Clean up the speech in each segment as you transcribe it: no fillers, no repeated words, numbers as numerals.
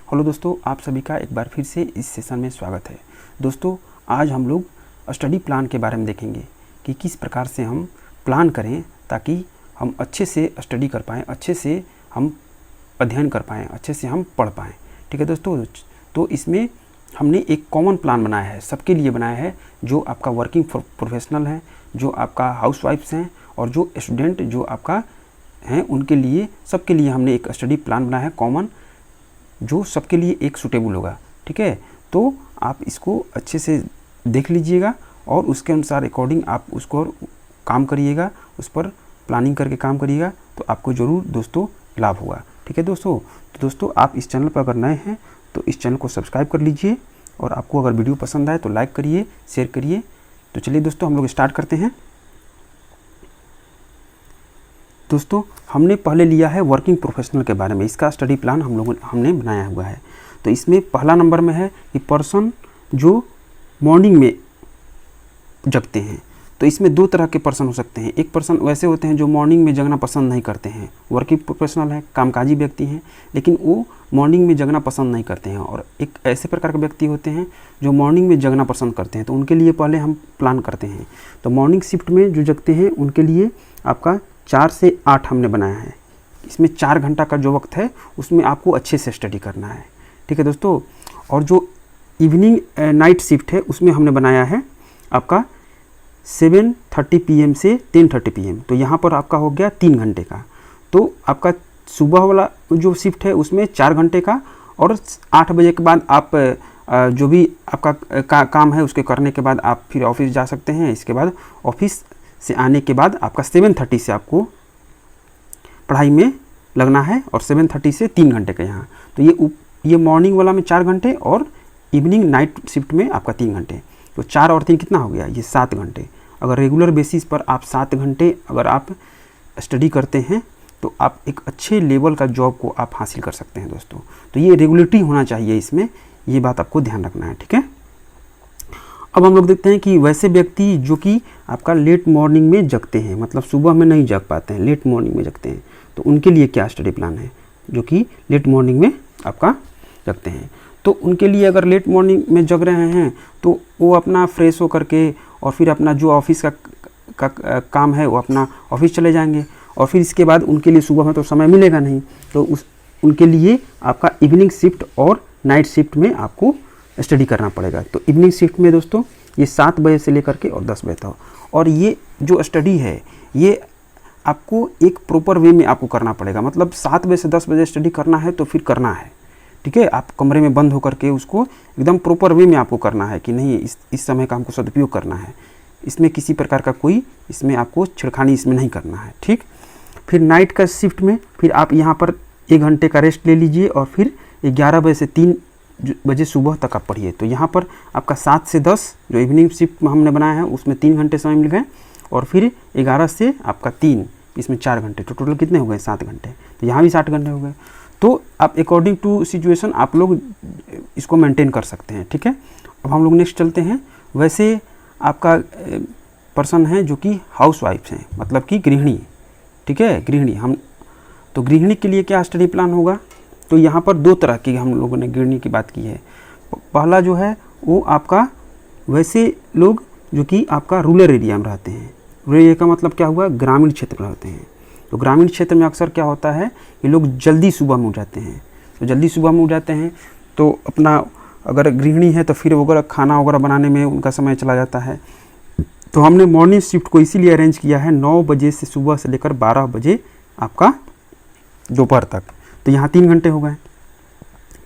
Hello दोस्तों, आप सभी का एक बार फिर से इस सेशन में स्वागत है। दोस्तों, आज हम लोग स्टडी प्लान के बारे में देखेंगे कि किस प्रकार से हम प्लान करें ताकि हम अच्छे से स्टडी कर पाएँ, अच्छे से हम अध्ययन कर पाएँ, अच्छे से हम पढ़ पाएँ। ठीक है दोस्तों, तो इसमें हमने एक कॉमन प्लान बनाया है, सबके लिए बनाया है, जो आपका वर्किंग प्रोफेशनल है, जो आपका हाउसवाइफ्स हैं और जो स्टूडेंट जो आपका हैं, उनके लिए, सबके लिए हमने एक स्टडी प्लान बनाया है कॉमन, जो सबके लिए एक सूटेबल होगा। ठीक है, तो आप इसको अच्छे से देख लीजिएगा और उसके अनुसार अकॉर्डिंग आप उसको काम करिएगा, उस पर प्लानिंग करके काम करिएगा, तो आपको ज़रूर दोस्तों लाभ होगा। ठीक है दोस्तों, तो दोस्तों आप इस चैनल पर अगर नए हैं तो इस चैनल को सब्सक्राइब कर लीजिए और आपको अगर वीडियो पसंद आए तो लाइक करिए, शेयर करिए। तो चलिए दोस्तों, हम लोग स्टार्ट करते हैं। दोस्तों, हमने पहले लिया है वर्किंग प्रोफेशनल के बारे में, इसका स्टडी प्लान हमने बनाया हुआ है। तो इसमें पहला नंबर में है कि पर्सन जो मॉर्निंग में जगते हैं। तो इसमें दो तरह के पर्सन हो सकते हैं। एक पर्सन वैसे होते हैं जो मॉर्निंग में जगना पसंद नहीं करते हैं, वर्किंग प्रोफेशनल है, कामकाजी व्यक्ति हैं, लेकिन वो मॉर्निंग में जगना पसंद नहीं करते हैं। और एक ऐसे प्रकार के व्यक्ति होते हैं जो मॉर्निंग में जगना पसंद करते हैं, तो उनके लिए पहले हम प्लान करते हैं। तो मॉर्निंग शिफ्ट में जो जगते हैं उनके लिए आपका 4 से 8 हमने बनाया है। इसमें 4 घंटा का जो वक्त है उसमें आपको अच्छे से स्टडी करना है। ठीक है दोस्तों, और जो इवनिंग नाइट शिफ्ट है उसमें हमने बनाया है आपका 7:30 PM से 10:30 PM। तो यहाँ पर आपका हो गया 3 घंटे का। तो आपका सुबह वाला जो शिफ्ट है उसमें 4 घंटे का, और 8 बजे के बाद आप जो भी आपका काम है उसके करने के बाद आप फिर ऑफिस जा सकते हैं। इसके बाद ऑफिस से आने के बाद आपका 7:30 से आपको पढ़ाई में लगना है, और 7:30 से 3 घंटे का यहाँ। तो ये मॉर्निंग वाला में 4 घंटे और इवनिंग नाइट शिफ्ट में आपका 3 घंटे। तो 4 और 3 कितना हो गया, ये 7 घंटे। अगर रेगुलर बेसिस पर आप 7 घंटे अगर आप स्टडी करते हैं तो आप एक अच्छे लेवल का जॉब को आप हासिल कर सकते हैं दोस्तों। तो ये रेगुलरिटी होना चाहिए इसमें, ये बात आपको ध्यान रखना है। ठीक है, अब हम लोग देखते हैं कि वैसे व्यक्ति जो कि आपका लेट मॉर्निंग में जगते हैं, मतलब सुबह में नहीं जग पाते हैं, लेट मॉर्निंग में जगते हैं, तो उनके लिए क्या स्टडी प्लान है, जो कि लेट मॉर्निंग में आपका जगते हैं। तो उनके लिए अगर लेट मॉर्निंग में जग रहे हैं तो वो अपना फ्रेश हो करके और फिर अपना जो ऑफिस का काम है वो अपना ऑफिस चले जाएंगे, और फिर इसके बाद उनके लिए सुबह में तो समय मिलेगा नहीं, तो उनके लिए आपका इवनिंग शिफ्ट और नाइट शिफ्ट में आपको स्टडी करना पड़ेगा। तो इवनिंग शिफ्ट में दोस्तों ये 7 बजे से लेकर के और 10 बजे तक, और ये जो स्टडी है ये आपको एक प्रॉपर वे में आपको करना पड़ेगा। मतलब 7 बजे से 10 बजे स्टडी करना है तो फिर करना है। ठीक है, आप कमरे में बंद होकर के उसको एकदम प्रॉपर वे में आपको करना है कि नहीं, इस समय का हमको सदुपयोग करना है। इसमें किसी प्रकार का कोई इसमें आपको छिड़खानी इसमें नहीं करना है। ठीक, फिर नाइट का शिफ्ट में फिर आप यहाँ पर 1 घंटे का रेस्ट ले लीजिए, और फिर 11 बजे से 3 बजे सुबह तक आप पढ़िए। तो यहाँ पर आपका 7 से 10 जो इवनिंग शिफ्ट में हमने बनाया है उसमें 3 घंटे समय मिल गए, और फिर 11 से आपका 3, इसमें 4 घंटे, तो टोटल कितने हो गए, 7 घंटे। तो यहाँ भी 7 घंटे हो गए। तो आप अकॉर्डिंग टू सिचुएशन आप लोग इसको मेंटेन कर सकते हैं। ठीक है, अब हम लोग नेक्स्ट चलते हैं। वैसे आपका पर्सन है जो कि हाउस वाइफ हैं, मतलब कि गृहिणी। ठीक है, गृहिणी, तो गृहिणी के लिए क्या स्टडी प्लान होगा, तो यहाँ पर 2 तरह की हम लोगों ने गृहिणी की बात की है। पहला जो है वो आपका वैसे लोग जो कि आपका रूरल एरिया में रहते हैं। रूरल एरिया का मतलब क्या हुआ, ग्रामीण क्षेत्र में रहते हैं। तो ग्रामीण क्षेत्र में अक्सर क्या होता है कि लोग जल्दी सुबह में उठ जाते हैं। तो जल्दी सुबह में उठ जाते हैं तो अपना, अगर गृहिणी है तो फिर वगैरह खाना वगैरह बनाने में उनका समय चला जाता है। तो हमने मॉर्निंग शिफ्ट को इसीलिए अरेंज किया है 9 बजे से सुबह से लेकर 12 बजे आपका दोपहर तक। तो यहाँ 3 घंटे हो गए।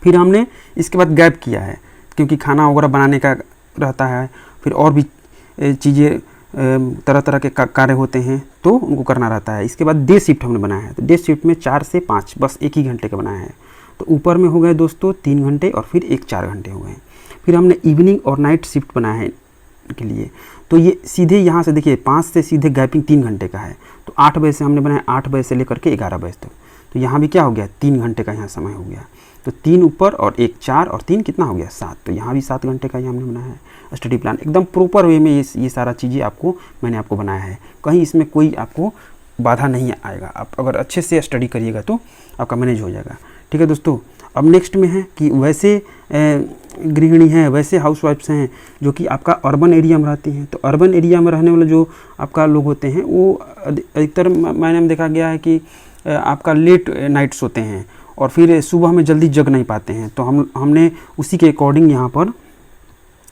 फिर हमने इसके बाद गैप किया है, क्योंकि खाना वगैरह बनाने का रहता है, फिर और भी चीज़ें तरह तरह के कार्य होते हैं तो उनको करना रहता है। इसके बाद डे शिफ्ट हमने बनाया है। तो डे शिफ्ट में 4 से 5 बस 1 ही घंटे का बनाया है। तो ऊपर में हो गए दोस्तों 3 घंटे, और फिर एक 4 घंटे हो गए। फिर हमने इवनिंग और नाइट शिफ्ट बनाया है के लिए। तो ये सीधे यहाँ से देखिए 5 से सीधे गैपिंग 3 घंटे का है। तो 8 बजे से हमने बनाया, 8 बजे से लेकर के 11 बजे तक। तो यहाँ भी क्या हो गया, 3 घंटे का यहाँ समय हो गया। तो 3 ऊपर और 1 4 और 3 कितना हो गया, 7। तो यहाँ भी 7 घंटे का ही हमने बनाया है स्टडी प्लान। एकदम प्रॉपर वे में ये सारा चीज़ें मैंने आपको बनाया है। कहीं इसमें कोई आपको बाधा नहीं आएगा। आप अगर अच्छे से स्टडी करिएगा तो आपका मैनेज हो जाएगा। ठीक है दोस्तों, अब नेक्स्ट में है कि वैसे गृहिणी हैं, वैसे हाउसवाइफ्स हैं जो कि आपका अर्बन एरिया में रहती हैं। तो अर्बन एरिया में रहने वाले जो आपका लोग होते हैं वो अधिकतर मैंने देखा गया है कि आपका लेट नाइट सोते हैं और फिर सुबह में जल्दी जग नहीं पाते हैं। तो हमने उसी के अकॉर्डिंग यहाँ पर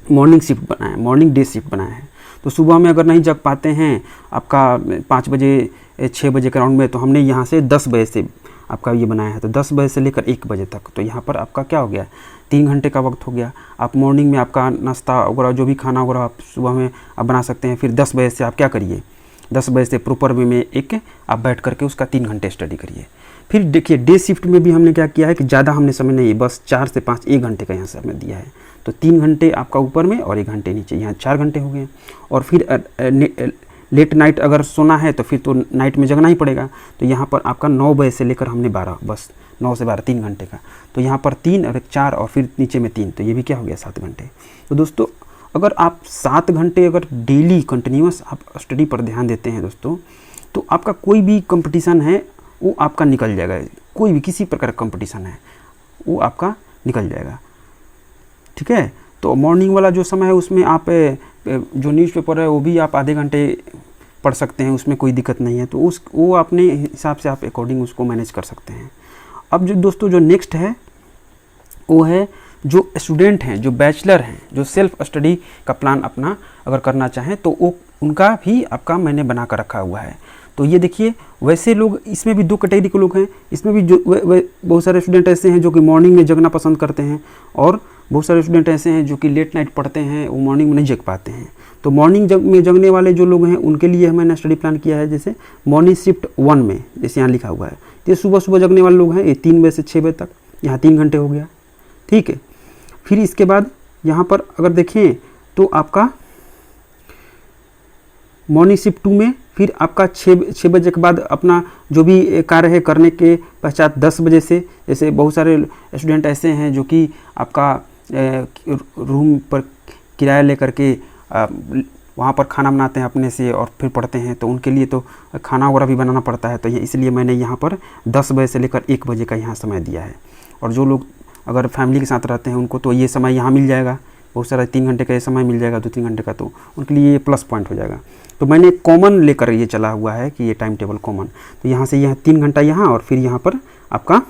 मॉर्निंग शिफ्ट बनाया, मॉर्निंग डे शिफ्ट बनाया है। तो सुबह में अगर नहीं जग पाते हैं आपका 5 बजे 6 बजे के राउंड में, तो हमने यहाँ से 10 बजे से आपका ये बनाया है। तो 10 बजे से लेकर 1 बजे तक, तो यहाँ पर आपका क्या हो गया, 3 घंटे का वक्त हो गया। आप मॉर्निंग में आपका नाश्ता वगैरह जो भी खाना वगैरह आप सुबह में आप बना सकते हैं। फिर 10 बजे से आप क्या करिए, 10 बजे से प्रॉपर वे में एक आप बैठ करके उसका 3 घंटे स्टडी करिए। फिर देखिए डे शिफ्ट में भी हमने क्या किया है कि ज़्यादा हमने समय नहीं, बस 4 से 5 1 घंटे का यहाँ समय दिया है। तो 3 घंटे आपका ऊपर में और 1 घंटे नीचे, यहाँ 4 घंटे हो गए। और फिर लेट नाइट अगर सोना है तो फिर तो नाइट में जगना ही पड़ेगा। तो यहाँ पर आपका 9 बजे से लेकर हमने 12, बस 9 से 12 3 घंटे का। तो यहाँ पर 3 और 4 और फिर नीचे में 3, तो ये भी क्या हो गया 7 घंटे। तो दोस्तों अगर आप 7 घंटे अगर डेली कंटिन्यूस आप स्टडी पर ध्यान देते हैं दोस्तों, तो आपका कोई भी कंपटीशन है वो आपका निकल जाएगा। कोई भी किसी प्रकार का कंपटीशन है वो आपका निकल जाएगा, ठीक है। तो मॉर्निंग वाला जो समय है उसमें आप जो न्यूज़पेपर है वो भी आप आधे घंटे पढ़ सकते हैं, उसमें कोई दिक्कत नहीं है। तो वो अपने हिसाब से आप अकॉर्डिंग उसको मैनेज कर सकते हैं। अब जो दोस्तों जो नेक्स्ट है वो है जो स्टूडेंट हैं, जो बैचलर हैं, जो सेल्फ स्टडी का प्लान अपना अगर करना चाहें तो वो उनका भी आपका मैंने बना कर रखा हुआ है। तो ये देखिए वैसे लोग, इसमें भी 2 कैटेगरी के लोग हैं। इसमें भी जो बहुत सारे स्टूडेंट ऐसे हैं जो कि मॉर्निंग में जगना पसंद करते हैं और बहुत सारे स्टूडेंट ऐसे हैं जो कि लेट नाइट पढ़ते हैं, वो मॉर्निंग में नहीं जग पाते हैं। तो मॉर्निंग में जगने वाले जो लोग हैं उनके लिए मैंने स्टडी प्लान किया है। जैसे मॉर्निंग शिफ्ट 1 में जैसे यहाँ लिखा हुआ है, ये सुबह सुबह जगने वाले लोग हैं, ये 3 बजे से 6 बजे तक, यहाँ 3 घंटे हो गया, ठीक है। फिर इसके बाद यहाँ पर अगर देखें तो आपका मॉर्निंग शिफ्ट 2 में फिर आपका 6 बजे के बाद अपना जो भी कार्य है करने के पश्चात 10 बजे से, जैसे बहुत सारे स्टूडेंट ऐसे हैं जो कि आपका रूम पर किराया लेकर के वहाँ पर खाना बनाते हैं अपने से और फिर पढ़ते हैं। तो उनके लिए तो खाना वगैरह भी बनाना पड़ता है। तो ये इसलिए मैंने यहाँ पर 10 बजे से लेकर 1 बजे का यहाँ समय दिया है। और जो लोग अगर फैमिली के साथ रहते हैं उनको तो ये समय यहाँ मिल जाएगा, बहुत सारा 3 घंटे का ये समय मिल जाएगा, 2-3 घंटे का, तो उनके लिए ये प्लस पॉइंट हो जाएगा। तो मैंने कॉमन लेकर ये चला हुआ है कि ये टाइम टेबल कॉमन। तो यहाँ से यहाँ 3 घंटा यहाँ और फिर यहाँ पर आपका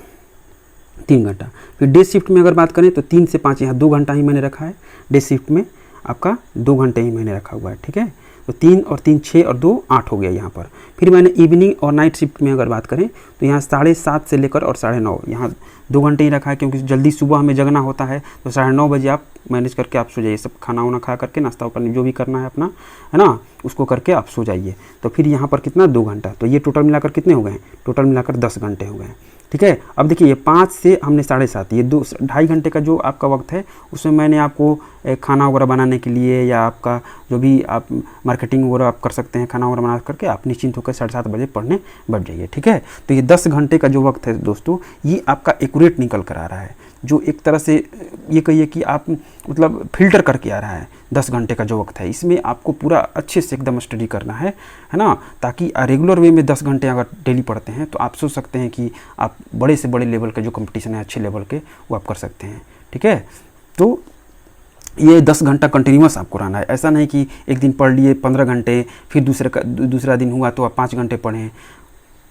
3 घंटा। फिर डे शिफ्ट में अगर बात करें तो 3 से 5 यहाँ 2 घंटा ही मैंने रखा है। डे शिफ्ट में आपका 2 घंटे ही मैंने रखा हुआ है, ठीक है। तो 3 और 3 6 और 2 8 हो गया यहाँ पर। फिर मैंने इवनिंग और नाइट शिफ्ट में अगर बात करें तो यहाँ 7:30 से लेकर और 9:30 यहाँ 2 घंटे ही रखा है, क्योंकि जल्दी सुबह हमें जगना होता है। तो 9:30 बजे आप मैनेज करके आप सो जाइए, सब खाना वाना खा करके नाश्ता करने जो भी करना है अपना, है ना, उसको करके आप सो जाइए। तो फिर यहाँ पर कितना 2 घंटा, तो ये टोटल मिलाकर कितने हो गए, टोटल मिलाकर 10 घंटे हो गए, ठीक है। अब देखिए ये 5 से हमने 7:30, ये 2-2.5 घंटे का जो आपका वक्त है उसमें मैंने आपको खाना वगैरह बनाने के लिए या आपका जो भी आप मार्केटिंग वगैरह आप कर सकते हैं, खाना वगैरह बना करके आप निश्चिंत होकर 7:30 बजे पढ़ने बैठ जाइए, ठीक है। तो ये 10 घंटे का जो वक्त है दोस्तों, ये आपका एक्यूरेट निकल कर आ रहा है, जो एक तरह से ये कहिए कि आप मतलब फिल्टर करके आ रहा है। 10 घंटे का जो वक्त है इसमें आपको पूरा अच्छे से एकदम स्टडी करना है ना, ताकि रेगुलर वे में 10 घंटे अगर डेली पढ़ते हैं तो आप सोच सकते हैं कि आप बड़े से बड़े लेवल के जो कंपटीशन है अच्छे लेवल के वो आप कर सकते हैं, ठीक है। तो ये 10 घंटा कंटिन्यूस आपको रहना है। ऐसा नहीं कि एक दिन पढ़ लिए 15 घंटे, फिर दूसरा दिन हुआ तो आप 5 घंटे पढ़ें,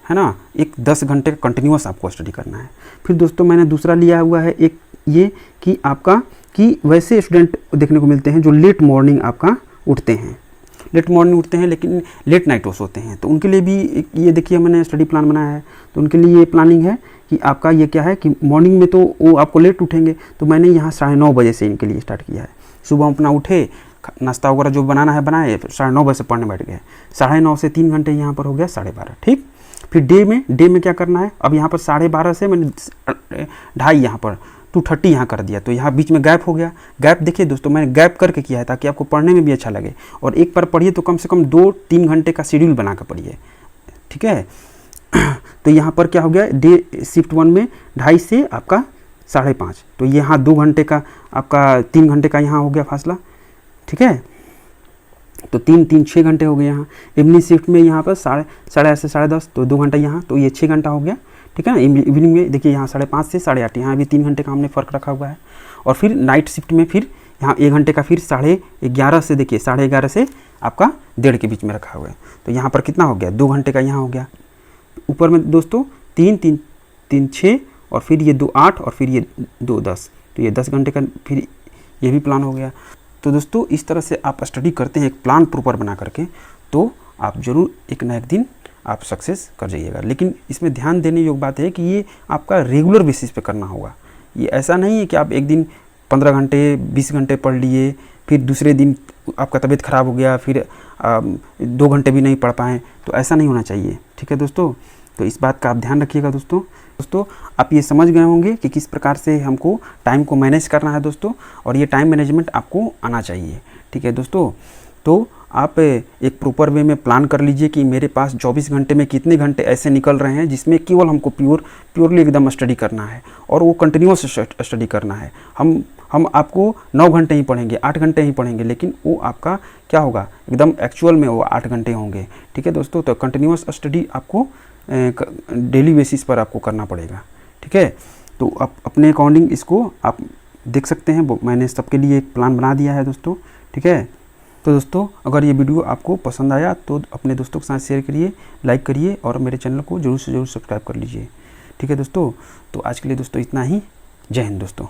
है ना। एक 10 घंटे का कंटिन्यूस आपको स्टडी करना है। फिर दोस्तों मैंने दूसरा लिया हुआ है एक ये कि आपका कि वैसे स्टूडेंट देखने को मिलते हैं जो लेट मॉर्निंग आपका उठते हैं, लेट मॉर्निंग उठते हैं लेकिन लेट नाइट वो सोते हैं। तो उनके लिए भी ये देखिए मैंने स्टडी प्लान बनाया है। तो उनके लिए ये प्लानिंग है कि आपका ये क्या है कि मॉर्निंग में तो वो आपको लेट उठेंगे, तो मैंने यहाँ 9:30 बजे से इनके लिए स्टार्ट किया है। सुबह अपना उठे, नाश्ता वगैरह जो बनाना है बनाए, 9:30 बजे से पढ़ने बैठ गए, 9:30 से 3 घंटे यहाँ पर हो गया 12:30, ठीक। फिर डे में क्या करना है, अब यहाँ पर 12:30 से मैंने 2:30 यहाँ पर 2:30 यहाँ कर दिया। तो यहाँ बीच में गैप हो गया। गैप देखिए दोस्तों मैंने गैप करके किया है ताकि आपको पढ़ने में भी अच्छा लगे, और एक बार पढ़िए तो कम से कम 2-3 घंटे का शेड्यूल बना कर पढ़िए, ठीक है। तो यहाँ पर क्या हो गया, डे शिफ्ट 1 में 2:30 से आपका 5:30, तो यहाँ 2 घंटे का आपका 3 घंटे का यहाँ हो गया फासला, ठीक है। तो 3 6 घंटे हो गए यहाँ। इवनिंग शिफ्ट में यहाँ पर 8:30 से 10:30, तो 2 घंटा यहाँ, तो ये 6 घंटा हो गया, ठीक है ना। इवनिंग में देखिए यहाँ 5:30 से 8:30, यहाँ भी 3 घंटे का हमने फ़र्क रखा हुआ है। और फिर नाइट शिफ्ट में फिर यहाँ 1 घंटे का फिर 11:30 से देखिए 11:30 से आपका 1:30 के बीच में रखा हुआ है। तो यहाँ पर कितना हो गया, 2 घंटे का यहाँ हो गया। ऊपर में दोस्तों 3 6 और फिर ये 2 8 और फिर ये 2 10, तो ये 10 घंटे का फिर ये भी प्लान हो गया। तो दोस्तों इस तरह से आप स्टडी करते हैं एक प्लान प्रॉपर बना करके, तो आप ज़रूर एक ना एक दिन आप सक्सेस कर जाइएगा। लेकिन इसमें ध्यान देने योग्य बात है कि ये आपका रेगुलर बेसिस पे करना होगा। ये ऐसा नहीं है कि आप एक दिन 15 घंटे 20 घंटे पढ़ लिए, फिर दूसरे दिन आपका तबीयत ख़राब हो गया, फिर 2 घंटे भी नहीं पढ़ पाएँ, तो ऐसा नहीं होना चाहिए। ठीक है दोस्तों, तो इस बात का आप ध्यान रखिएगा दोस्तों। आप ये समझ गए होंगे कि किस प्रकार से हमको टाइम को मैनेज करना है दोस्तों, और ये टाइम मैनेजमेंट आपको आना चाहिए। ठीक है दोस्तों, तो आप एक प्रॉपर वे में प्लान कर लीजिए कि मेरे पास 24 घंटे में कितने घंटे ऐसे निकल रहे हैं जिसमें केवल हमको प्योरली एकदम स्टडी करना है, और वो कंटिन्यूस स्टडी करना है। हम आपको 9 घंटे ही पढ़ेंगे, 8 घंटे ही पढ़ेंगे, लेकिन वो आपका क्या होगा, एकदम एक्चुअल में वो 8 घंटे होंगे। ठीक है दोस्तों, तो कंटिन्यूस स्टडी आपको डेली बेसिस पर आपको करना पड़ेगा। ठीक है, तो आप अपने अकॉर्डिंग इसको आप देख सकते हैं। मैंने सबके लिए एक प्लान बना दिया है दोस्तों। ठीक है, तो दोस्तों अगर ये वीडियो आपको पसंद आया तो अपने दोस्तों के साथ शेयर करिए, लाइक करिए, और मेरे चैनल को जरूर से जरूर सब्सक्राइब कर लीजिए। ठीक है दोस्तों, तो आज के लिए दोस्तों इतना ही। जय हिंद दोस्तों।